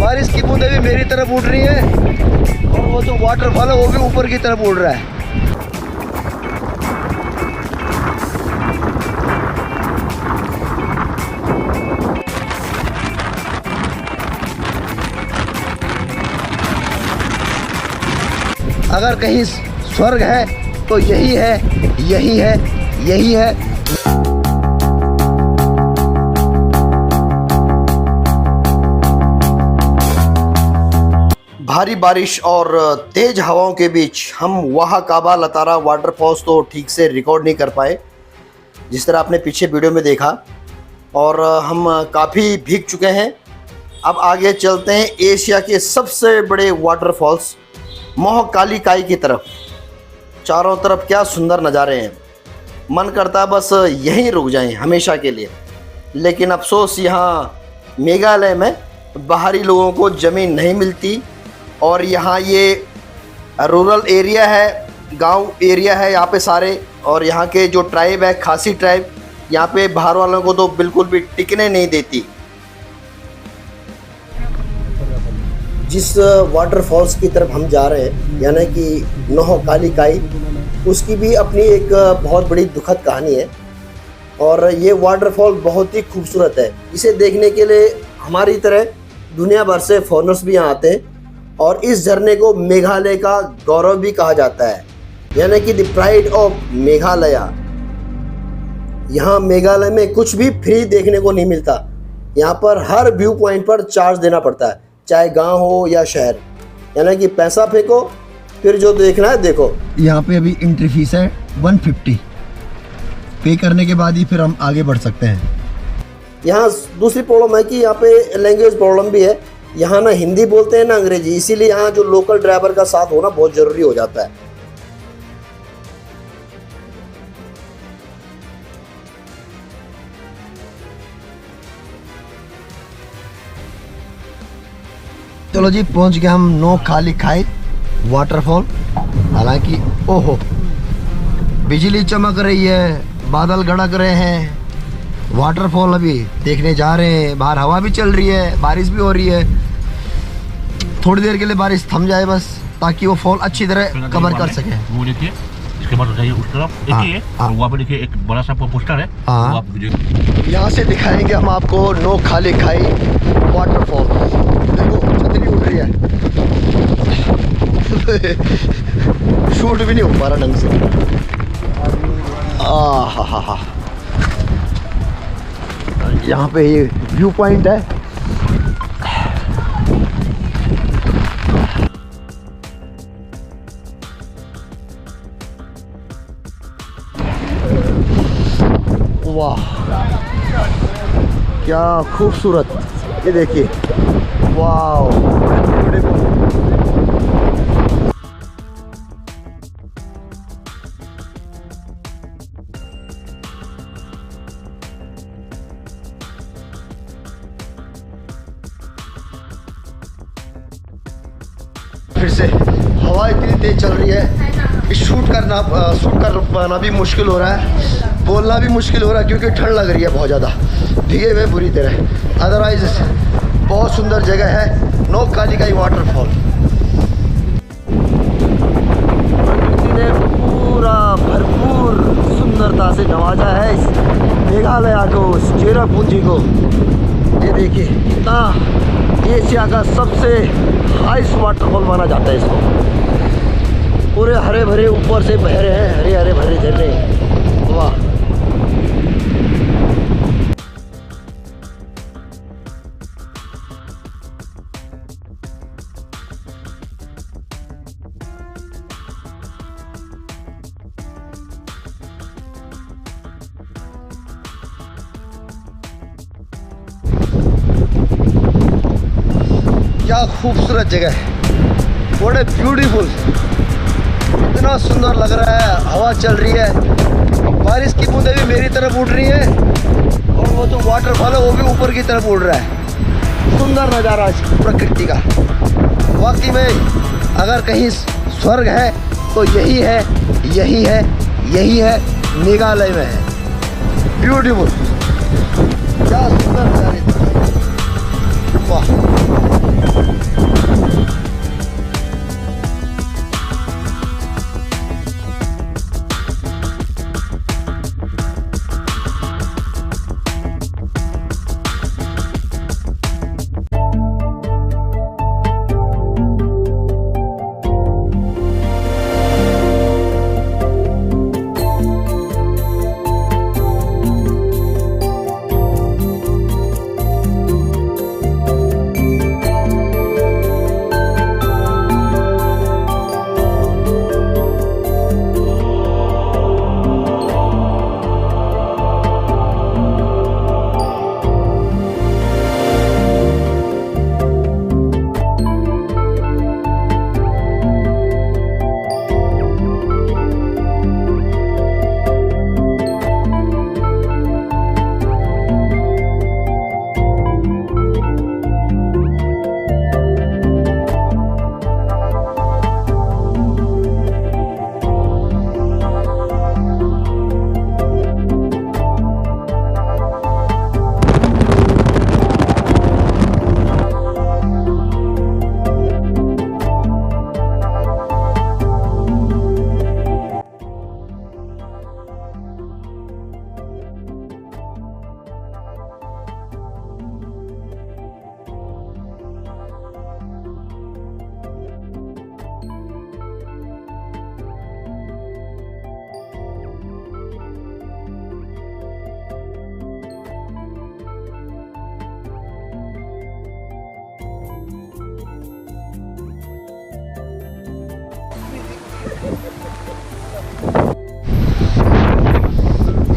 बारिश की बूंदें भी मेरी तरफ उड़ रही है और वो जो वाटरफॉल है वो भी ऊपर की तरफ उड़ रहा है। अगर कहीं स्वर्ग है तो यही है, यही है, यही है। भारी बारिश और तेज हवाओं के बीच हम वाह काबा लतारा वाटरफॉल्स तो ठीक से रिकॉर्ड नहीं कर पाए, जिस तरह आपने पीछे वीडियो में देखा, और हम काफ़ी भीग चुके हैं। अब आगे चलते हैं एशिया के सबसे बड़े वाटरफॉल्स मोहकाली काई की तरफ। चारों तरफ क्या सुंदर नज़ारे हैं, मन करता है बस यहीं रुक जाएं हमेशा के लिए। लेकिन अफसोस यहाँ मेघालय में बाहरी लोगों को ज़मीन नहीं मिलती, और यहाँ ये रूरल एरिया है, गांव एरिया है यहाँ पे सारे। और यहाँ के जो ट्राइब है, खासी ट्राइब, यहाँ पे बाहर वालों को तो बिल्कुल भी टिकने नहीं देती। जिस वाटरफॉल्स की तरफ हम जा रहे हैं, यानी कि नोहकाली काई, उसकी भी अपनी एक बहुत बड़ी दुखद कहानी है। और ये वाटरफॉल बहुत ही खूबसूरत है। इसे देखने के लिए हमारी तरह दुनिया भर से फॉरेनर्स भी यहाँ आते हैं, और इस झरने को मेघालय का गौरव भी कहा जाता है, यानी कि द प्राइड ऑफ मेघालय। यहाँ मेघालय में कुछ भी फ्री देखने को नहीं मिलता। यहाँ पर हर व्यू पॉइंट पर चार्ज देना पड़ता है, चाहे गांव हो या शहर। यानी कि पैसा फेंको, फिर जो देखना है देखो। यहाँ पे अभी एंट्री फीस है 150, पे करने के बाद ही फिर हम आगे बढ़ सकते हैं। यहाँ दूसरी प्रॉब्लम है कि यहाँ पे लैंग्वेज प्रॉब्लम भी है। यहाँ ना हिंदी बोलते हैं ना अंग्रेजी, इसीलिए यहाँ जो लोकल ड्राइवर का साथ होना बहुत ज़रूरी हो जाता है। चलो जी, पहुंच गए हम नोहकाली काई वाटरफॉल। हालांकि ओहो, बिजली चमक रही है, बादल गड़क रहे हैं। वाटरफॉल अभी देखने जा रहे हैं। बाहर हवा भी चल रही है, बारिश भी हो रही है। थोड़ी देर के लिए बारिश थम जाए बस, ताकि वो फॉल अच्छी तरह कवर कर सके। वो देखिए, इसके बाद जाइए उस तरफ, देखिए वहाँ पे देखिए एक बड़ा सा पोस्टर है। वो आप यहाँ से दिखाएंगे हम आपको नोहकाली काई वाटरफॉल। देखो छतरी उड़ रही है। शूट भी नहीं हो पा रहा ढंग से। हा। यहाँ पे ये व्यू पॉइंट है। वाह क्या खूबसूरत, ये देखिए, वाह। फिर से हवा इतनी तेज चल रही है, शूट कर पाना भी मुश्किल हो रहा है, बोलना भी मुश्किल हो रहा है, क्योंकि ठंड लग रही है बहुत ज़्यादा, भीगे हुए बुरी तरह। अदरवाइज बहुत सुंदर जगह है नोहकाली काई वाटरफॉल। प्रकृति ने पूरा भरपूर सुंदरता से नवाजा है इस मेघालय को, इस चेरापूंजी को। ये देखिए कितना एशिया का सबसे हाईएस्ट वाटरफॉल माना जाता है इसको। पूरे हरे भरे ऊपर से बह रहे हैं, हरे हरे भरे झरने। वाह, क्या खूबसूरत जगह है, बड़े ब्यूटीफुल, इतना सुंदर लग रहा है। हवा चल रही है, बारिश की बूंदें भी मेरी तरफ उड़ रही है, और वो जो वाटरफॉल है वो भी ऊपर की तरफ उड़ रहा है। सुंदर नज़ारा प्रकृति का। वाकई में अगर कहीं स्वर्ग है तो यही है, यही है, यही है, मेघालय में है। ब्यूटीफुल, क्या सुंदर नज़ारे, वाह।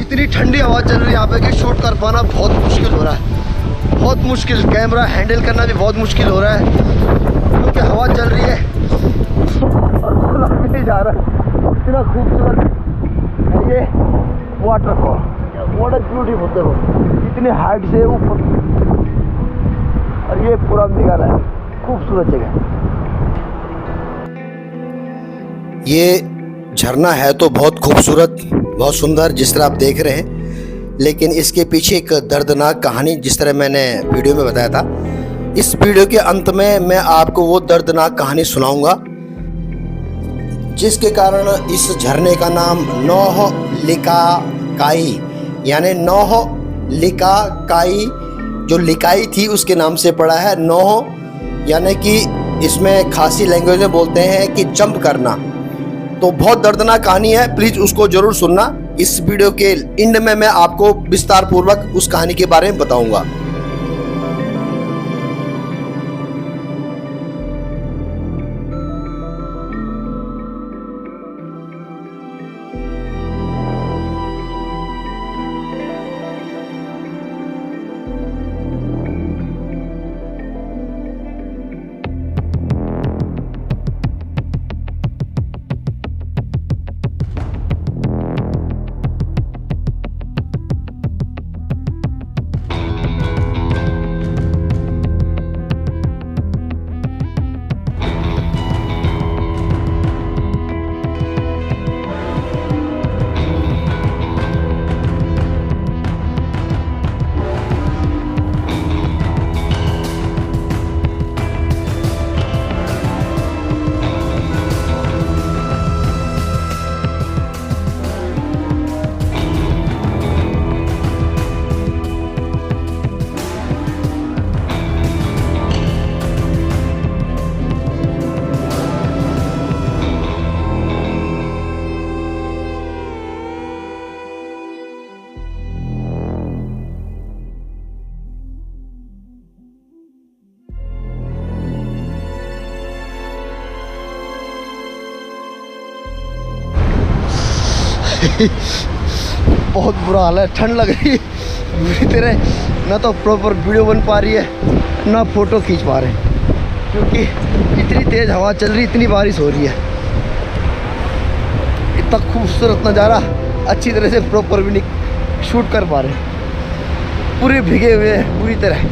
इतनी ठंडी हवा चल रही है यहाँ पे कि शूट कर पाना बहुत मुश्किल हो रहा है, बहुत मुश्किल। कैमरा हैंडल करना भी बहुत मुश्किल हो रहा है क्योंकि हवा चल रही है और नहीं जा रहा है। इतना खूबसूरत है ये वाटरफॉल, वाटर ब्यूटीफुल। देखो इतनी हाइट से ऊपर, और ये पूरा मेघालय है, खूबसूरत जगह। ये झरना है तो बहुत खूबसूरत, बहुत सुंदर, जिस तरह आप देख रहे हैं, लेकिन इसके पीछे एक दर्दनाक कहानी, जिस तरह मैंने वीडियो में बताया था। इस वीडियो के अंत में मैं आपको वो दर्दनाक कहानी सुनाऊंगा जिसके कारण इस झरने का नाम नौह लिका काई, यानी नौह लिका काई, जो लिकाई थी उसके नाम से पड़ा है। नौह यानी कि इसमें खासी लैंग्वेज में बोलते हैं कि जंप करना। तो बहुत दर्दनाक कहानी है, प्लीज़ उसको ज़रूर सुनना। इस वीडियो के एंड में मैं आपको विस्तार पूर्वक उस कहानी के बारे में बताऊंगा। बहुत बुरा हाल है, ठंड लग रही है तेरे, ना तो प्रॉपर वीडियो बन पा रही है ना फोटो खींच पा रहे हैं, क्योंकि इतनी तेज़ हवा चल रही, इतनी बारिश हो रही है। इतना खूबसूरत नज़ारा अच्छी तरह से प्रॉपर भी नहीं शूट कर पा रहे, पूरे भीगे हुए हैं पूरी तरह,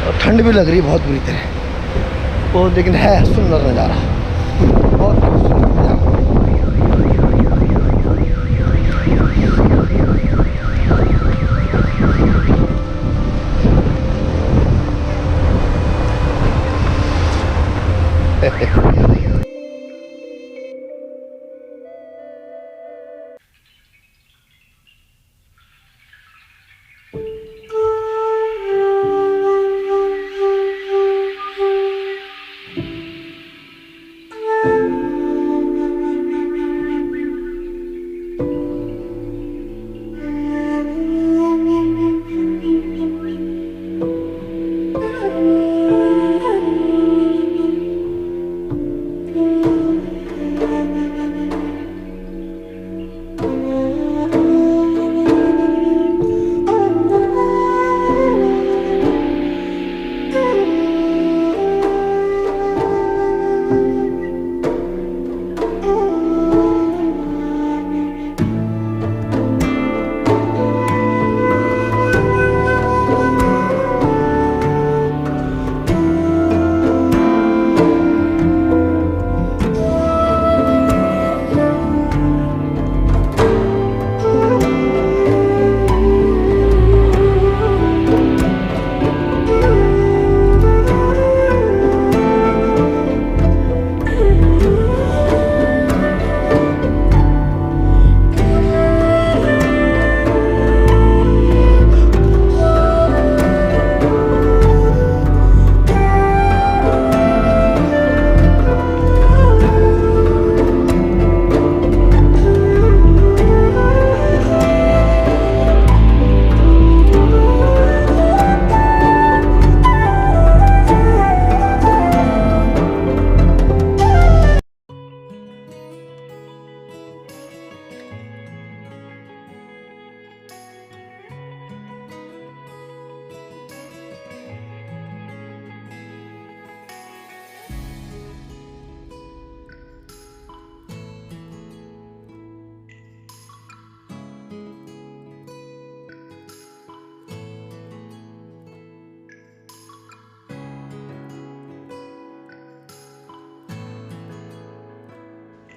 और ठंड भी लग रही है बहुत बुरी तरह। तो लेकिन है सुंदर नज़ारा, बहुत खूबसूरत नज़ारा।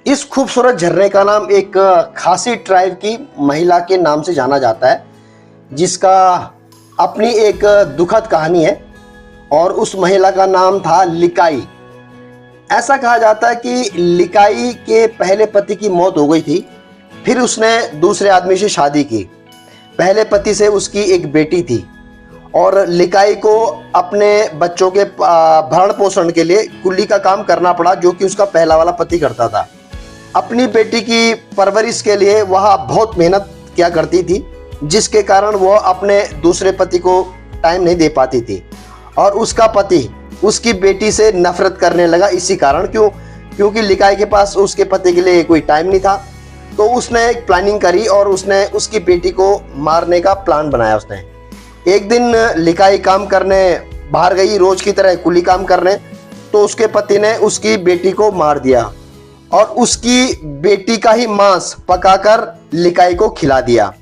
इस खूबसूरत झरने का नाम एक खासी ट्राइब की महिला के नाम से जाना जाता है, जिसका अपनी एक दुखद कहानी है और उस महिला का नाम था लिकाई। ऐसा कहा जाता है कि लिकाई के पहले पति की मौत हो गई थी, फिर उसने दूसरे आदमी से शादी की। पहले पति से उसकी एक बेटी थी और लिकाई को अपने बच्चों के भरण पोषण के लिए कुल्ली का काम करना पड़ा, जो कि उसका पहला वाला पति करता था। अपनी बेटी की परवरिश के लिए वह बहुत मेहनत किया करती थी, जिसके कारण वह अपने दूसरे पति को टाइम नहीं दे पाती थी और उसका पति उसकी बेटी से नफरत करने लगा। इसी कारण क्योंकि लिकाई के पास उसके पति के लिए कोई टाइम नहीं था, तो उसने एक प्लानिंग करी और उसने उसकी बेटी को मारने का प्लान बनाया। उसने एक दिन लिकाई काम करने बाहर गई, रोज की तरह कुली काम करने, तो उसके पति ने उसकी बेटी को मार दिया और उसकी बेटी का ही मांस पकाकर लिकाई को खिला दिया।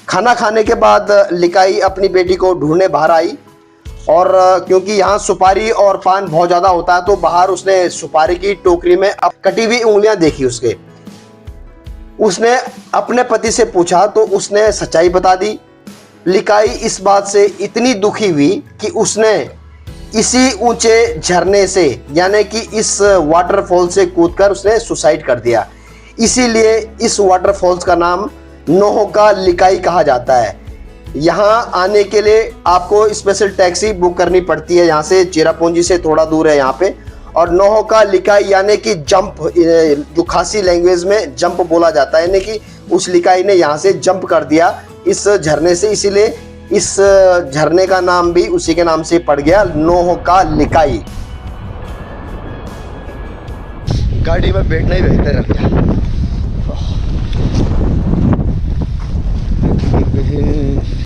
खाना खाने के बाद लिकाई अपनी बेटी को ढूंढने बाहर आई और क्योंकि यहाँ सुपारी और पान बहुत ज़्यादा होता है, तो बाहर उसने सुपारी की टोकरी में कटी हुई उंगलियां देखी उसने अपने पति से पूछा तो उसने सच्चाई बता दी। लिकाई इस बात से इतनी दुखी हुई कि उसने इसी ऊंचे झरने से यानी कि इस वाटरफॉल से कूदकर उसने सुसाइड कर दिया। इसीलिए इस वाटरफॉल्स का नाम नोहोका लिकाई कहा जाता है। यहाँ आने के लिए आपको स्पेशल टैक्सी बुक करनी पड़ती है, यहाँ से चेरापूंजी से थोड़ा दूर है यहाँ पे। और नोहोका लिकाई यानी कि जंप, जो खासी लैंग्वेज में जंप बोला जाता है, यानी कि उस लिकाई ने यहाँ से जंप कर दिया इस झरने से, इसीलिए इस झरने का नाम भी उसी के नाम से पड़ गया, नोहोका लिकाई। गाड़ी में बैठना ही बेहतर है।